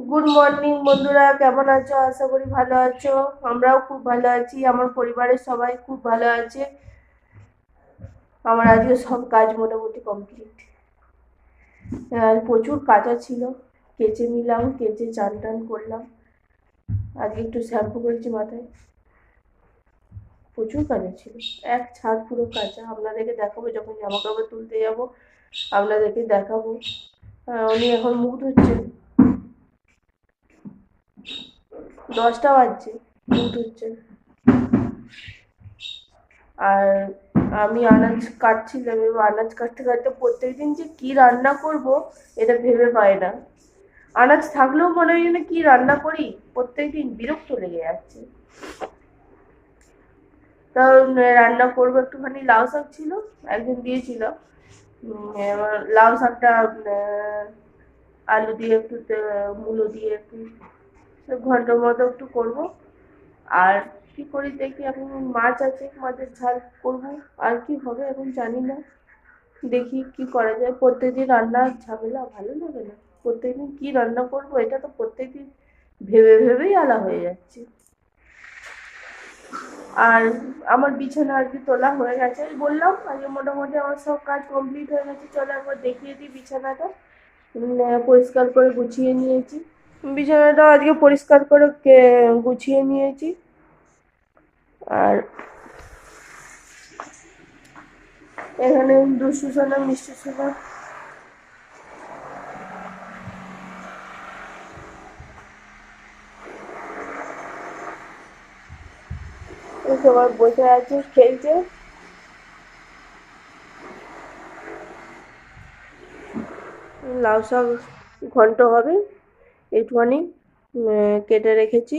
Good morning বন্ধুরা, কেমন আছো? আশা করি ভালো আছো। আমরাও খুব ভালো আছি, আমার পরিবারের সবাই খুব ভালো আছে। আমার আজকে সব কাজ মোটামুটি কমপ্লিট। প্রচুর কাজা ছিল, কেচে নিলাম, কেচে চান টান করলাম। আজকে একটু শ্যাম্পু করেছি মাথায়। প্রচুর কাজা ছিল, এক ছাদ পুরো কাঁচা। আপনাদেরকে দেখাবো যখন জামা কাপড় তুলতে যাবো, আপনাদেরকে দেখাবো। উনি এখন মুখ ধুচ্ছেন, 10টা বাজছে, মুখ ধুচ্ছেন। আর আমি আনাজ কাটছিলাম, এবং আনাজ কাটতে কাটতে প্রত্যেকদিন যে কি রান্না করব এটা ভেবে পাই না। আনাজ থাকলেও মনে হয় না কি রান্না করি, প্রত্যেকদিন বিরক্ত লেগে যাচ্ছে। তা রান্না করবো একটুখানি, লাউ শাক ছিল, একদিন দিয়েছিল। এবার লাউ শাকটা আলু দিয়ে একটু মূলো দিয়ে একটু ঘন্টার মতো একটু করবো। আর কি করি দেখি, এখন মাছ আছে, মাছের ঝাল করবো। আর কি হবে এখন জানি না, দেখি কি করা যায়। প্রত্যেকদিন রান্নার ঝামেলা ভালো লাগে না, প্রত্যেকদিন কি রান্না করবো এটা তো প্রত্যেকদিন ভেবে ভেবেই আলা হয়ে যাচ্ছে। আর আমার বিছানা আর কি তোলা হয়ে গেছে, বললাম আজকে মোটামুটি আমার সব কাজ কমপ্লিট হয়ে গেছে। চলো একবার দেখিয়ে দিই বিছানাটা। পরিষ্কার করে গুছিয়ে নিয়েছি, বিছানাটা আজকে পরিষ্কার করে গুছিয়ে নিয়েছি। আর এখানে দুষ্টু সোনা মিষ্টি সোনা সবাই বসে আছে, খেলছে। লাউ শাক ঘন্ট হবে, একটুখানি কেটে রেখেছি।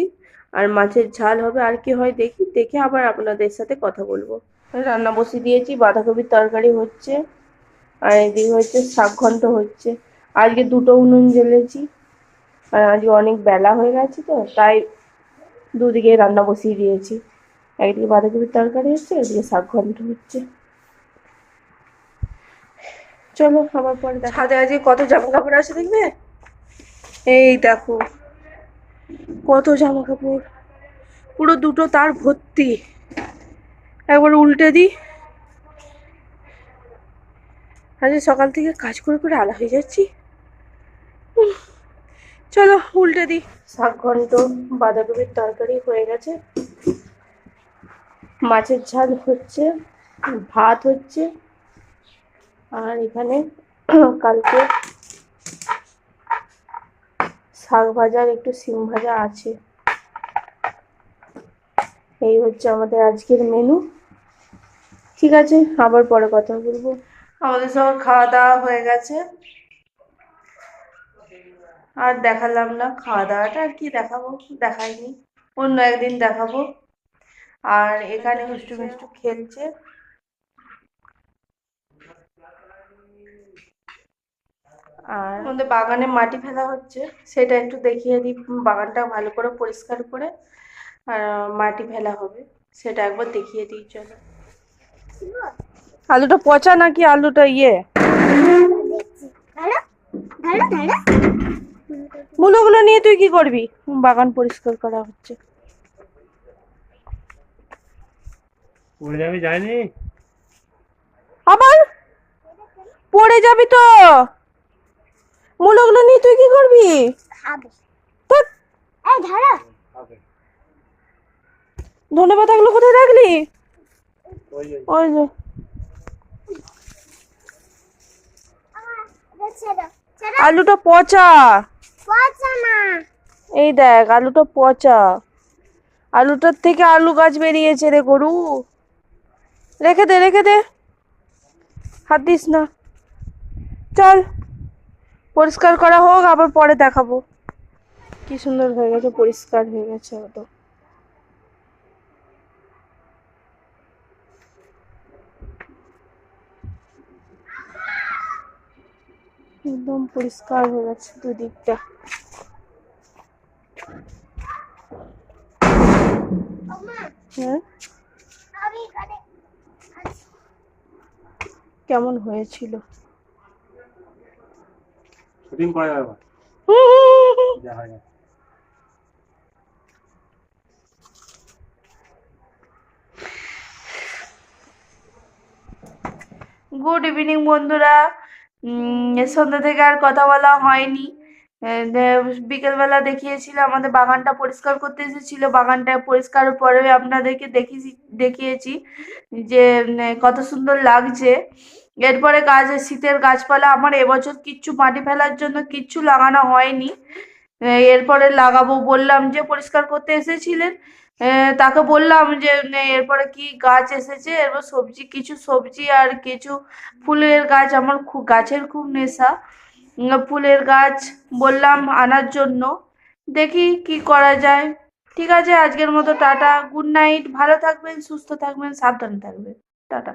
আর মাছের ঝাল হবে, আর কি হয় দেখি, দেখে আবার আপনাদের সাথে কথা বলবো। রান্না বসিয়ে দিয়েছি, বাঁধাকপির তরকারি হচ্ছে, আর এদিকে হচ্ছে শাক ঘন্ট হচ্ছে। আজকে দুটো উনুন জ্বেলেছি, আর আজকে অনেক বেলা হয়ে গেছে তো তাই দুদিকে রান্না বসিয়ে দিয়েছি। একদিকে বাঁধাকপির তরকারি হচ্ছে, একদিকে শাক ঘন্ট হচ্ছে। চলো আবার পরে ছাদে আজকে কত জামা কাপড় আছে দেখবে। এই দেখো কত জামা কাপড়, পুরো দুটো তার ভর্তি। একবার উল্টে দিই, আজকে সকাল থেকে কাজ করে করে আলা হয়ে যাচ্ছি। চলো উল্টে দিই। শাক ঘন্ট, বাঁধাকপির তরকারি হয়ে গেছে, মাছের ঝাল হচ্ছে, ভাত হচ্ছে। আর এখানে কালকে শাক ভাজা আর একটু সিম ভাজা আছে। এই হচ্ছে আমাদের আজকের মেনু। ঠিক আছে, আবার পরে কথা বলবো। আমাদের সব খাওয়া দাওয়া হয়ে গেছে, আর দেখালাম না খাওয়া দাওয়াটা, আর কি দেখাবো, দেখাইনি, অন্য একদিন দেখাবো। আর এখানে মিষ্টু মিষ্টু খেলছে। আর আমাদের বাগানে মাটি ফেলা হচ্ছে, সেটা একটু দেখিয়ে দিই। বাগানটা ভালো করে পরিষ্কার করে আর মাটি ফেলা হবে, সেটা একবার দেখিয়ে দিই। চলো। আলুটা পচা নাকি আলুটা মূলগুলো নিয়ে তুই কি করবি? বাগান পরিষ্কার করা হচ্ছে। যায়নি আবার পড়ে যাবি তো, মূলগুলো নিয়ে তুই কি করবি? ধনে পাতাগুলো কোথায় রাখলি? ওই যে আলুটা পচা, এই দেখ আলুটা পচা, আলুটার থেকে আলু গাছ বেরিয়েছে রে গরু। রেখে দে, রেখে দে, হাত দিস না। চল পরিষ্কার করা হোক, আবার পরে দেখাবো। কি সুন্দর হয়ে গেছে, পরিষ্কার হয়ে গেছে তো। একদম পরিষ্কার হয়ে গেছে দুদিকটা। হ্যাঁ, কেমন হয়েছিল? শুটিং করা যাবে। গুড ইভিনিং বন্ধুরা। সন্ধ্যা থেকে আর কথা বলা হয়নি। বিকেলবেলা দেখিয়েছিল, আমাদের বাগানটা পরিষ্কার করতে এসেছিল, বাগানটা পরিষ্কারের পরে আপনাদেরকে দেখিয়েছি যে কত সুন্দর লাগছে। এরপরে শীতের গাছপালা আমার এবছর কিচ্ছু মাটি ফেলার জন্য কিচ্ছু লাগানো হয়নি। এরপরে লাগাবো বললাম, যে পরিষ্কার করতে এসেছিলেন তাকে বললাম যে এরপরে কি গাছ এসেছে, এরপর কিছু সবজি আর কিছু ফুলের গাছ, আমার খুব গাছের খুব নেশা। ফুলের গাছ বললাম আনার জন্য, দেখি কি করা যায়। ঠিক আছে, আজকের মতো টাটা, গুড নাইট, ভালো থাকবেন, সুস্থ থাকবেন, সাবধানে থাকবেন, টাটা।